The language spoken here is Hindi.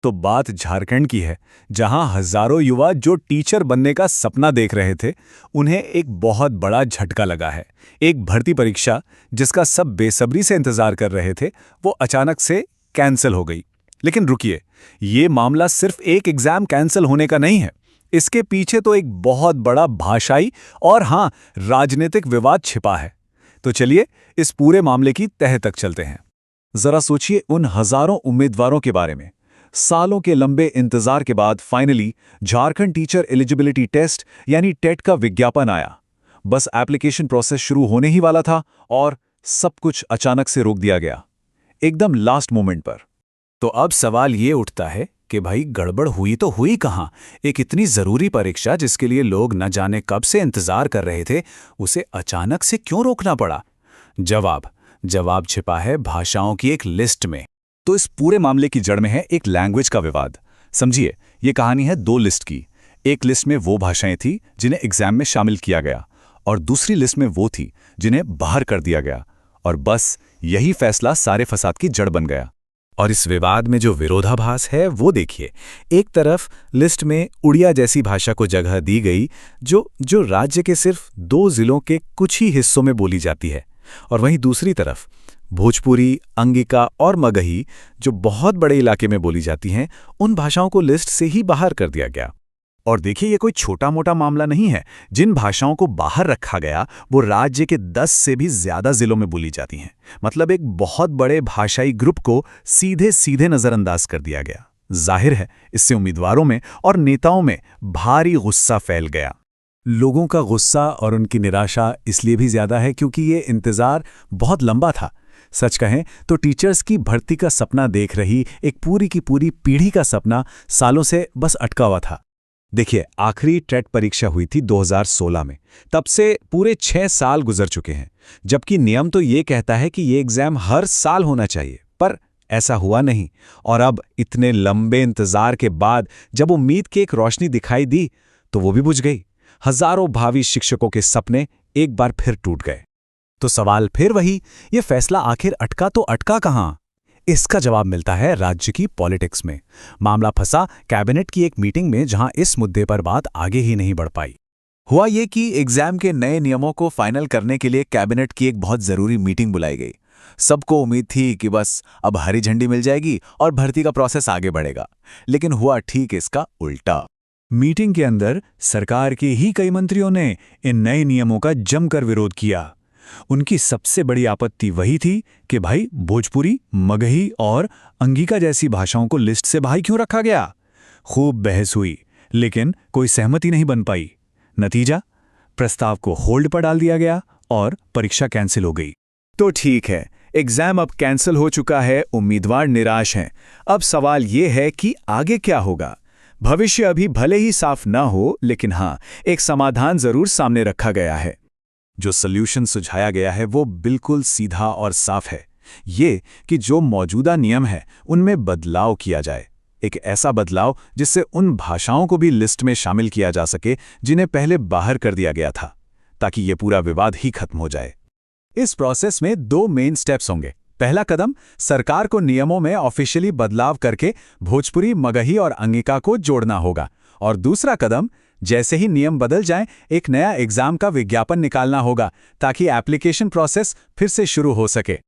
तो बात झारखंड की है, जहां हजारों युवा जो टीचर बनने का सपना देख रहे थे, उन्हें एक बहुत बड़ा झटका लगा है। एक भर्ती परीक्षा जिसका सब बेसब्री से इंतजार कर रहे थे, वो अचानक से कैंसिल हो गई। लेकिन रुकिए, ये मामला सिर्फ एक एग्जाम कैंसिल होने का नहीं है। इसके पीछे तो एक बहुत बड़ा भाषाई और हाँ, राजनीतिक विवाद छिपा है। तो चलिए इस पूरे मामले की तह तक चलते हैं। जरा सोचिए उन हजारों उम्मीदवारों के बारे में। सालों के लंबे इंतजार के बाद finally Jharkhand teacher eligibility test यानी टेट का विज्ञापन आया। बस एप्लीकेशन प्रोसेस शुरू होने ही वाला था और सब कुछ अचानक से रोक दिया गया, एकदम लास्ट मोमेंट पर। तो अब सवाल ये उठता है कि भाई गड़बड़ हुई तो हुई कहां? एक इतनी जरूरी परीक्षा जिसके लिए लोग न जाने कब से इंतजार कर रहे थे, उसे अचानक से क्यों रोकना पड़ा? जवाब छिपा है भाषाओं की एक लिस्ट में। तो इस पूरे मामले की जड़ में है एक लैंग्वेज का विवाद। समझिए, ये कहानी है दो लिस्ट की। एक लिस्ट में वो भाषाएं थी जिन्हें एग्जाम में शामिल किया गया और दूसरी लिस्ट में वो थी जिन्हें बाहर कर दिया गया। और बस यही फैसला सारे फसाद की जड़ बन गया। और इस विवाद में जो विरोधाभास है वो देखिए। एक तरफ लिस्ट में उड़िया जैसी भाषा को जगह दी गई जो राज्य के सिर्फ 2 जिलों के कुछ ही हिस्सों में बोली जाती है, और वहीं दूसरी तरफ भोजपुरी, अंगिका और मगही जो बहुत बड़े इलाके में बोली जाती हैं, उन भाषाओं को लिस्ट से ही बाहर कर दिया गया। और देखिए, ये कोई छोटा मोटा मामला नहीं है। जिन भाषाओं को बाहर रखा गया वो राज्य के 10 से भी ज्यादा जिलों में बोली जाती हैं। मतलब एक बहुत बड़े भाषाई ग्रुप को सीधे सीधे नजरअंदाज कर दिया गया। जाहिर है इससे उम्मीदवारों में और नेताओं में भारी गुस्सा फैल गया। लोगों का गुस्सा और उनकी निराशा इसलिए भी ज्यादा है क्योंकि ये इंतजार बहुत लंबा था। सच कहें तो टीचर्स की भर्ती का सपना देख रही एक पूरी की पूरी पीढ़ी का सपना सालों से बस अटका हुआ था। देखिए, आखिरी टेट परीक्षा हुई थी 2016 में। तब से पूरे 6 साल गुजर चुके हैं, जबकि नियम तो ये कहता है कि ये एग्जाम हर साल होना चाहिए, पर ऐसा हुआ नहीं। और अब इतने लंबे इंतजार के बाद जब उम्मीद की एक रोशनी दिखाई दी, तो वो भी बुझ गई। हजारों भावी शिक्षकों के सपने एक बार फिर टूट गए। तो सवाल फिर वही, ये फैसला आखिर अटका तो अटका कहां? इसका जवाब मिलता है राज्य की पॉलिटिक्स में। मामला फंसा कैबिनेट की एक मीटिंग में, जहां इस मुद्दे पर बात आगे ही नहीं बढ़ पाई। हुआ ये कि एग्जाम के नए नियमों को फाइनल करने के लिए कैबिनेट की एक बहुत जरूरी मीटिंग बुलाई गई। सबको उम्मीद थी कि बस अब हरी झंडी मिल जाएगी और भर्ती का प्रोसेस आगे बढ़ेगा। लेकिन हुआ ठीक इसका उल्टा। मीटिंग के अंदर सरकार के ही कई मंत्रियों ने इन नए नियमों का जमकर विरोध किया। उनकी सबसे बड़ी आपत्ति वही थी कि भाई भोजपुरी, मगही और अंगिका जैसी भाषाओं को लिस्ट से बाहर क्यों रखा गया। खूब बहस हुई, लेकिन कोई सहमति नहीं बन पाई। नतीजा, प्रस्ताव को होल्ड पर डाल दिया गया और परीक्षा कैंसिल हो गई। तो ठीक है, एग्जाम अब कैंसिल हो चुका है, उम्मीदवार निराश हैं। अब सवाल ये है कि आगे क्या होगा। भविष्य अभी भले ही साफ ना हो, लेकिन हाँ, एक समाधान जरूर सामने रखा गया है। जो सॉल्यूशन सुझाया गया है वो बिल्कुल सीधा और साफ है। ये कि जो मौजूदा नियम है उनमें बदलाव किया जाए। एक ऐसा बदलाव जिससे उन भाषाओं को भी लिस्ट में शामिल किया जा सके जिन्हें पहले बाहर कर दिया गया था, ताकि ये पूरा विवाद ही खत्म हो जाए। इस प्रोसेस में 2 मेन स्टेप्स होंगे। पहला कदम, सरकार को नियमों में ऑफिशियली बदलाव करके भोजपुरी, मगही और अंगिका को जोड़ना होगा। और दूसरा कदम, जैसे ही नियम बदल जाएं, एक नया एग्जाम का विज्ञापन निकालना होगा ताकि एप्लीकेशन प्रोसेस फिर से शुरू हो सके।